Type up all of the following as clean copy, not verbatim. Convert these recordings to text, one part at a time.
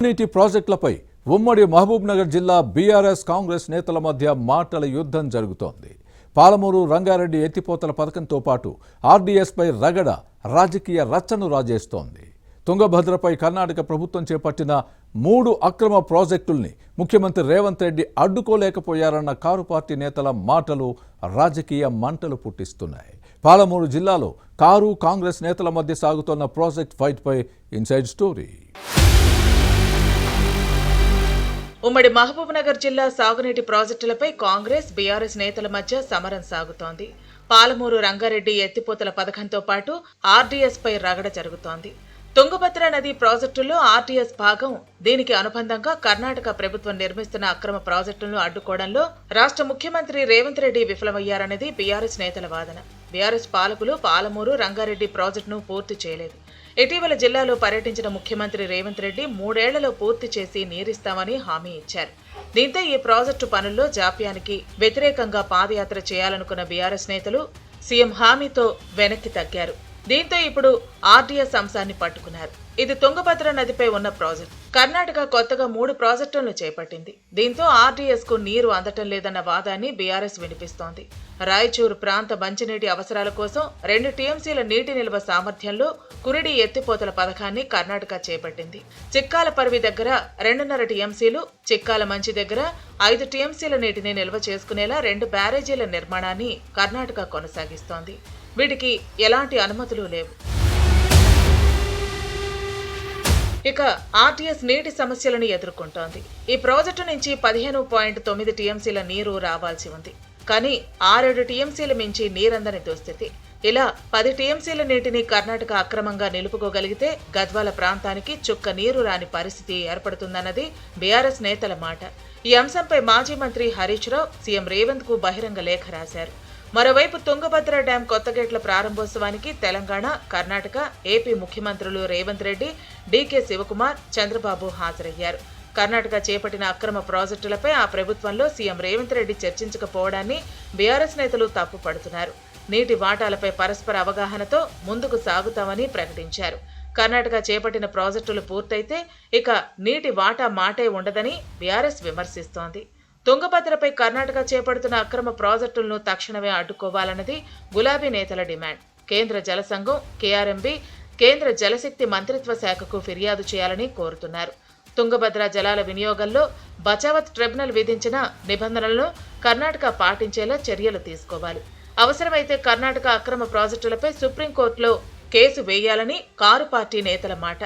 నీటి ప్రాజెక్టులపై ఉమ్మడి మహబూబ్నగర్ జిల్లా బీఆర్ఎస్ కాంగ్రెస్ నేతల మధ్య మాటల యుద్ధం జరుగుతోంది. పాలమూరు రంగారెడ్డి ఎత్తిపోతల పథకంతో పాటు ఆర్డీఎస్పై రగడ రాజకీయ రచ్చను రాజేస్తోంది. తుంగభద్రపై కర్ణాటక ప్రభుత్వం చేపట్టిన 3 అక్రమ ప్రాజెక్టుల్ని ముఖ్యమంత్రి రేవంత్ రెడ్డి అడ్డుకోలేకపోయారన్న కారు పార్టీ నేతల మాటలు రాజకీయ మంటలు పుట్టిస్తున్నాయి. పాలమూరు జిల్లాలో కారు కాంగ్రెస్ నేతల మధ్య సాగుతున్న ప్రాజెక్ట్ ఫైట్పై ఇన్సైడ్ స్టోరీ. ఉమ్మడి మహబూబ్నగర్ జిల్లా సాగునీటి ప్రాజెక్టులపై కాంగ్రెస్ బీఆర్ఎస్ నేతల మధ్య సమరం సాగుతోంది. పాలమూరు రంగారెడ్డి ఎత్తిపోతల పథకంతో పాటు ఆర్డీఎస్పై రగడ జరుగుతోంది. తుంగభద్ర నది ప్రాజెక్టుల్లో ఆర్డీఎస్ భాగం. దీనికి అనుబంధంగా కర్ణాటక ప్రభుత్వం నిర్మిస్తున్న అక్రమ ప్రాజెక్టులను అడ్డుకోవడంలో రాష్ట్ర ముఖ్యమంత్రి రేవంత్ రెడ్డి విఫలమయ్యారనేది బీఆర్ఎస్ నేతల వాదన. బీఆర్ఎస్ పాలకులు పాలమూరు రంగారెడ్డి ప్రాజెక్టును పూర్తి చేయలేదు. ఇటీవల జిల్లాలో పర్యటించిన ముఖ్యమంత్రి రేవంత్ రెడ్డి 3 ఏళ్లలో పూర్తి చేసి నీరిస్తామని హామీ ఇచ్చారు. దీంతో ఈ ప్రాజెక్టు పనుల్లో జాప్యానికి వ్యతిరేకంగా పాదయాత్ర చేయాలనుకున్న బీఆర్ఎస్ నేతలు సీఎం హామీతో వెనక్కి తగ్గారు. దీంతో ఇప్పుడు ఆర్డీఎస్ అంశాన్ని పట్టుకున్నారు. ఇది తుంగభద్ర నదిపై ఉన్న ప్రాజెక్ట్. కర్ణాటక కొత్తగా 3 ప్రాజెక్టులను చేపట్టింది. దీంతో ఆర్డీఎస్ కు నీరు అందటం లేదన్న వాదాన్ని బీఆర్ఎస్ వినిపిస్తోంది. రాయచూరు ప్రాంత మంచినీటి అవసరాల కోసం 2 టీఎంసీల నీటి నిల్వ సామర్థ్యంలో కురిడి ఎత్తిపోతల పథకాన్ని కర్ణాటక చేపట్టింది. చిక్కాల పరివి దగ్గర 2.5 టీఎంసీలు, చిక్కాల మంచి దగ్గర 5 టీఎంసీల నీటిని నిల్వ చేసుకునేలా 2 బ్యారేజీల నిర్మాణాన్ని కర్ణాటక కొనసాగిస్తోంది. వీటికి ఎలాంటి అనుమతులు లేవు. ఇక ఆర్టీఎస్ నీటి సమస్యలను ఎదుర్కొంటోంది. ఈ ప్రాజెక్టు నుంచి 15.9 టీఎంసీల నీరు రావాల్సి ఉంది. కానీ 6 టీఎంసీల మించి నీరందని దుస్థితి. ఇలా 10 టీఎంసీల నీటిని కర్ణాటక అక్రమంగా నిలుపుకోగలిగితే గద్వాల ప్రాంతానికి చుక్క నీరు రాని పరిస్థితి ఏర్పడుతుందన్నది బీఆర్ఎస్ నేతల మాట. ఈ అంశంపై మాజీ మంత్రి హరీష్ రావు సీఎం రేవంత్ కు బహిరంగ లేఖ రాశారు. మరోవైపు తుంగభద్ర డ్యాం కొత్త గేట్ల ప్రారంభోత్సవానికి తెలంగాణ, కర్ణాటక, ఏపీ ముఖ్యమంత్రులు రేవంత్ రెడ్డి, డీకే శివకుమార్, చంద్రబాబు హాజరయ్యారు. కర్ణాటక చేపట్టిన అక్రమ ప్రాజెక్టులపై ఆ ప్రభుత్వంలో సీఎం రేవంత్ రెడ్డి చర్చించకపోవడాన్ని బీఆర్ఎస్ నేతలు తప్పుపడుతున్నారు. నీటి వాటాలపై పరస్పర అవగాహనతో ముందుకు సాగుతామని ప్రకటించారు. కర్ణాటక చేపట్టిన ప్రాజెక్టులు పూర్తయితే ఇక నీటి వాటా మాటే ఉండదని బీఆర్ఎస్ విమర్శిస్తోంది. తుంగభద్రపై కర్ణాటక చేపడుతున్న అక్రమ ప్రాజెక్టులను తక్షణమే అడ్డుకోవాలన్నది గులాబీ నేతల డిమాండ్. కేంద్ర జల సంఘం, కేఆర్ఎంబీ, కేంద్ర జలశక్తి మంత్రిత్వ శాఖకు ఫిర్యాదు చేయాలని కోరుతున్నారు. తుంగభద్ర జలాల వినియోగంలో బచావత్ ట్రిబ్యునల్ విధించిన నిబంధనలను కర్ణాటక పాటించేలా చర్యలు తీసుకోవాలి. అవసరమైతే కర్ణాటక అక్రమ ప్రాజెక్టులపై సుప్రీంకోర్టులో కేసు వేయాలని కారు పార్టీ నేతల మాట.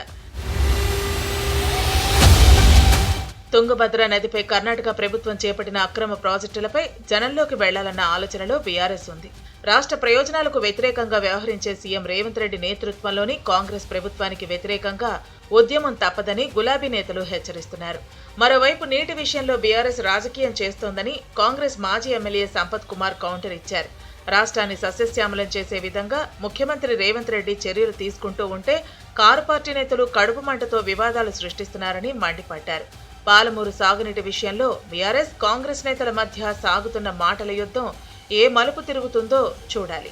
తుంగభద్ర నదిపై కర్ణాటక ప్రభుత్వం చేపట్టిన అక్రమ ప్రాజెక్టులపై జనంలోకి వెళ్లాలన్న ఆలోచనలో బీఆర్ఎస్ ఉంది. రాష్ట్ర ప్రయోజనాలకు వ్యతిరేకంగా వ్యవహరించే సీఎం రేవంత్ రెడ్డి నేతృత్వంలోని కాంగ్రెస్ ప్రభుత్వానికి వ్యతిరేకంగా ఉద్యమం తప్పదని గులాబీ నేతలు హెచ్చరిస్తున్నారు. మరోవైపు నీటి విషయంలో బీఆర్ఎస్ రాజకీయం చేస్తోందని కాంగ్రెస్ మాజీ ఎమ్మెల్యే సంపత్ కుమార్ కౌంటర్ ఇచ్చారు. రాష్ట్రాన్ని సస్యశ్యామలం చేసే విధంగా ముఖ్యమంత్రి రేవంత్ రెడ్డి చర్యలు తీసుకుంటూ ఉంటే కారు పార్టీ నేతలు కడుపు మంటతో వివాదాలు సృష్టిస్తున్నారని మండిపడ్డారు. పాలమూరు సాగునీటి విషయంలో బీఆర్ఎస్, కాంగ్రెస్ నేతల మధ్య సాగుతున్న మాటల యుద్ధం ఏ మలుపు తిరుగుతుందో చూడాలి.